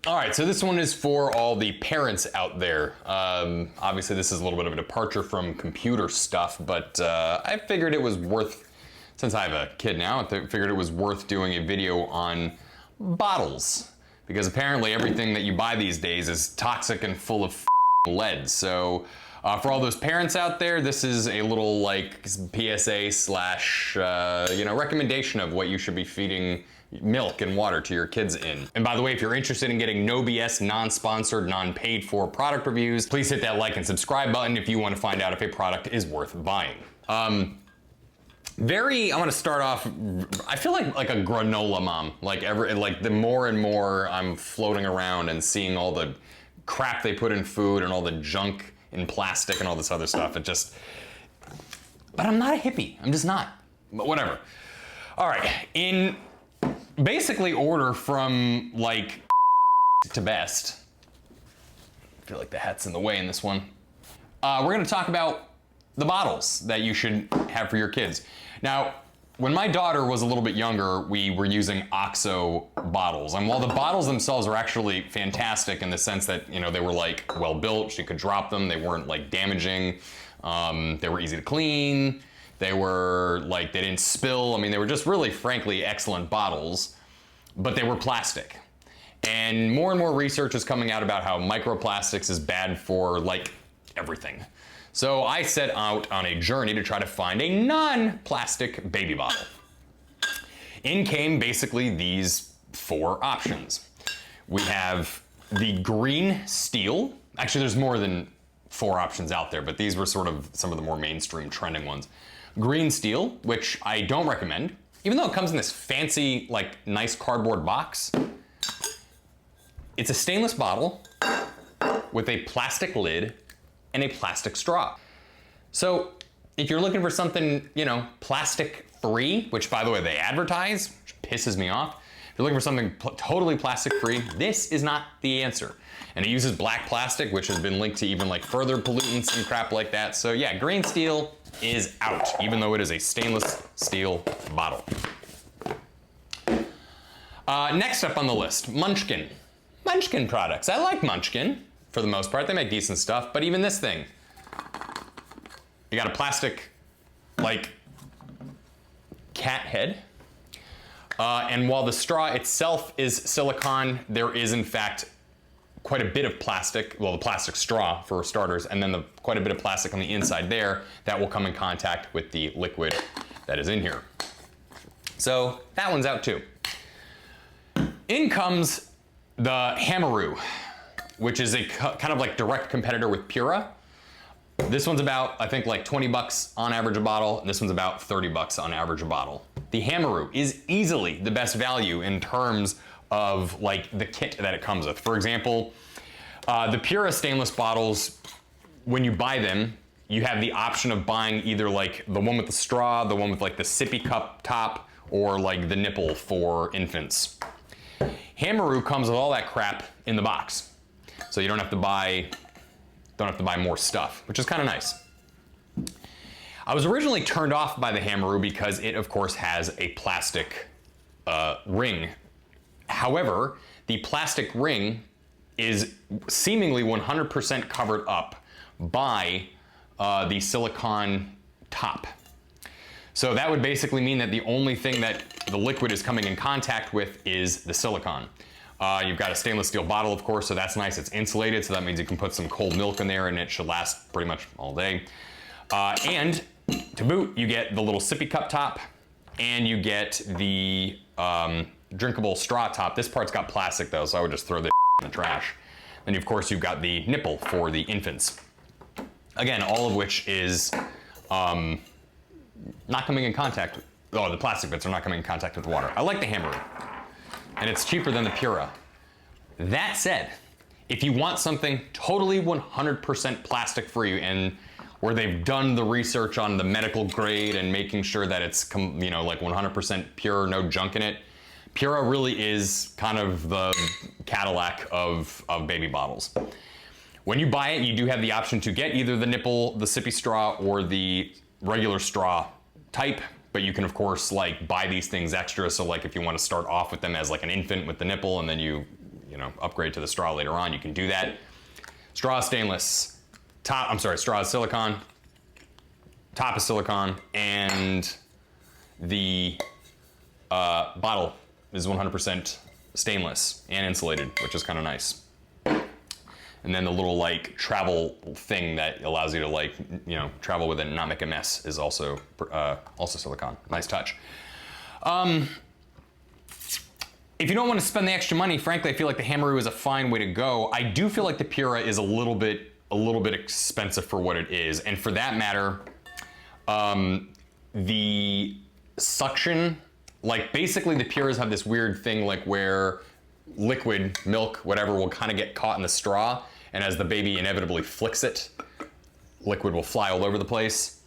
All right, so this one is for all the parents out there. Obviously this is a little bit of a departure from computer stuff, but I figured it was worth, since I have a kid now, I figured it was worth doing a video on bottles. Because apparently everything that you buy these days is toxic and full of lead. So for all those parents out there, this is a little like PSA slash recommendation of what you should be feeding milk and water to your kids in. And by the way, if you're interested in getting no BS, non-sponsored, non-paid for product reviews, please hit that like and subscribe button if you want to find out if a product is worth buying. I want to start off, I feel like a granola mom. Like the more and more I'm floating around and seeing all the crap they put in food and all the junk in plastic and all this other stuff, but I'm not a hippie, I'm just not, but whatever. All right, in basically order from like to best, I feel like the hat's in the way in this one, we're gonna talk about the bottles that you should have for your kids. Now, when my daughter was a little bit younger, we were using OXO bottles. And while the bottles themselves are actually fantastic in the sense that, they were like well built, she could drop them, they weren't like damaging, they were easy to clean, they were like, they didn't spill. I mean, they were just really, frankly, excellent bottles, but they were plastic. And more research is coming out about how microplastics is bad for like everything. So I set out on a journey to try to find a non-plastic baby bottle. In came basically these 4 options. We have the green steel. Actually, there's more than 4 options out there, but these were sort of some of the more mainstream trending ones. Green steel, which I don't recommend, even though it comes in this fancy, like nice cardboard box. It's a stainless bottle with a plastic lid and a plastic straw. So if you're looking for something, plastic free, which by the way they advertise, which pisses me off. If you're looking for something totally plastic free, this is not the answer. And it uses black plastic, which has been linked to even like further pollutants and crap like that. So yeah, green steel is out, even though it is a stainless steel bottle. Next up on the list, Munchkin. Munchkin products. I like Munchkin. For the most part, they make decent stuff, but even this thing, you got a plastic, like, cat head, and while the straw itself is silicone, there is in fact quite a bit of plastic, well, the plastic straw for starters, and then quite a bit of plastic on the inside there that will come in contact with the liquid that is in here. So that one's out too. In comes the Hamarue, which is a kind of like direct competitor with Pura. This one's about, I think, like 20 bucks on average a bottle, and this one's about 30 bucks on average a bottle. The Hamarue is easily the best value in terms of like the kit that it comes with. For example, the Pura stainless bottles, when you buy them, you have the option of buying either like the one with the straw, the one with like the sippy cup top, or like the nipple for infants. Hamarue comes with all that crap in the box. So you don't have to buy more stuff, which is kind of nice. I was originally turned off by the Hamarue because it, of course, has a plastic ring. However, the plastic ring is seemingly 100% covered up by the silicone top. So that would basically mean that the only thing that the liquid is coming in contact with is the silicone. You've got a stainless steel bottle, of course, so that's nice. It's insulated, so that means you can put some cold milk in there and it should last pretty much all day. And to boot, you get the little sippy cup top and you get the drinkable straw top. This part's got plastic though, so I would just throw this in the trash. Then of course you've got the nipple for the infants. Again, all of which is not coming in contact, the plastic bits are not coming in contact with water. I like the Hamarue, and it's cheaper than the Pura. That said, if you want something totally 100% plastic free and where they've done the research on the medical grade and making sure that it's like 100% pure, no junk in it, Pura really is kind of the Cadillac of baby bottles. When you buy it, you do have the option to get either the nipple, the sippy straw, or the regular straw type, but you can of course like buy these things extra. So like if you want to start off with them as like an infant with the nipple and then you upgrade to the straw later on, you can do that. Straw is stainless. Straw is silicone. Top is silicone, and the bottle is 100% stainless and insulated, which is kind of nice. And then the little like travel thing that allows you to travel with it and not make a mess is also silicone. Nice touch. If you don't want to spend the extra money, frankly, I feel like the Hamarue is a fine way to go. I do feel like the Pura is a little bit expensive for what it is, and for that matter, the suction, like basically the Puras have this weird thing like where liquid, milk, whatever, will kind of get caught in the straw, and as the baby inevitably flicks it, liquid will fly all over the place.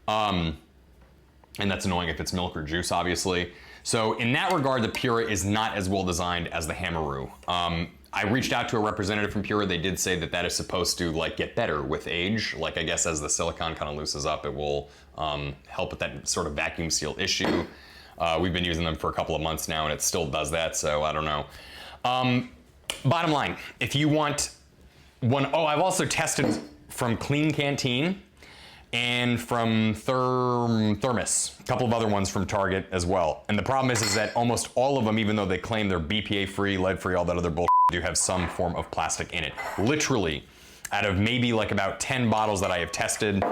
And that's annoying if it's milk or juice, obviously. So in that regard, the Pura is not as well designed as the Hamarue. I reached out to a representative from Pura. They did say that that is supposed to like get better with age. Like I guess as the silicone kind of loosens up, it will help with that sort of vacuum seal issue. We've been using them for a couple of months now and it still does that, so I don't know. Bottom line, if you want one, I've also tested from Clean Canteen and from Thermos, a couple of other ones from Target as well. And the problem is that almost all of them, even though they claim they're BPA free, lead free, all that other bullshit, do have some form of plastic in it. Literally, out of maybe like about 10 bottles that I have tested,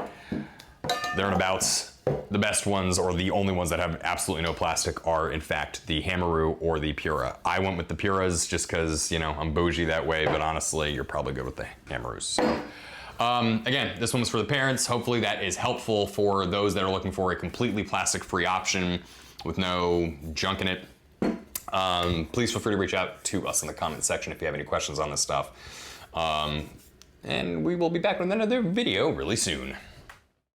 thereabouts, the best ones or the only ones that have absolutely no plastic are in fact the Hamarue or the Pura. I went with the Puras just because, I'm bougie that way, but honestly, you're probably good with the Hamarues. So. Again, this one was for the parents. Hopefully that is helpful for those that are looking for a completely plastic-free option with no junk in it. Please feel free to reach out to us in the comment section if you have any questions on this stuff. And we will be back with another video really soon.